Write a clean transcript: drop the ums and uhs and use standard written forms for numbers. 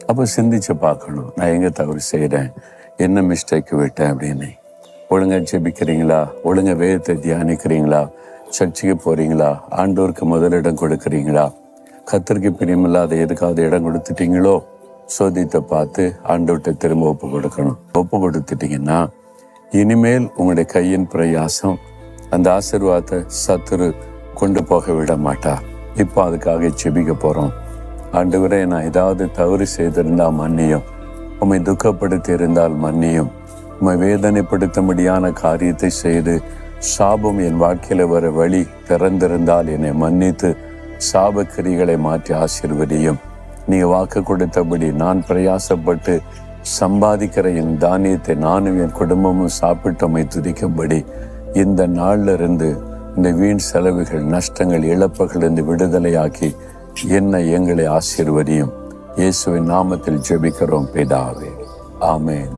அப்போ சிந்திச்சு பார்க்கணும், நான் எங்கே தவறு செய்கிறேன், என்ன மிஸ்டேக் விட்டேன் அப்படின்னு. ஒழுங்கா ஜெபிக்கிறீங்களா, ஒழுங்கா வேதத்தை தியானிக்கிறீங்களா, சர்ச்சைக்கு போகிறீங்களா, ஆண்டோருக்கு முதலிடம் கொடுக்குறீங்களா, கர்த்தருக்கு பிரியமில்லாத எதுக்காவது இடம் கொடுத்துட்டீங்களோ சோதித்தை பார்த்து ஆண்டவர்கிட்ட திரும்ப ஒப்பு கொடுக்கணும். ஒப்பு கொடுத்துட்டீங்கன்னா இனிமேல் உங்களுடைய கையின் பிரயாசம் அந்த ஆசீர்வாதத்தை சத்துரு கொண்டு போக விட மாட்டா. இப்போ அதுக்காக செபிக்க போகிறோம். ஆண்டவரே, நான் ஏதாவது தவறு செய்திருந்தால் மன்னியும், உம்மை துக்கப்படுத்தி இருந்தால் மன்னியும், உம்மை வேதனைப்படுத்தும்படியான காரியத்தை செய்து சாபம் என் வாழ்க்கையில் வர வழி திறந்திருந்தால் என்னை மன்னித்து சாபக்கிரிகளை மாற்றி ஆசீர்வதியும். நீங்கள் வாக்கு கொடுத்தபடி நான் பிரயாசப்பட்டு சம்பாதிக்கிற என் தானியத்தை நானும் என் குடும்பமும் சாப்பிட்டமை துதிக்கும்படி இந்த நாளில் இருந்து இந்த வீண் செலவுகள், நஷ்டங்கள், இழப்புகள் இருந்து விடுதலையாக்கி எங்களை ஆசீர்வதியும். இயேசுவின் நாமத்தில் ஜெபிக்கிறோம் பிதாவே, ஆமென்.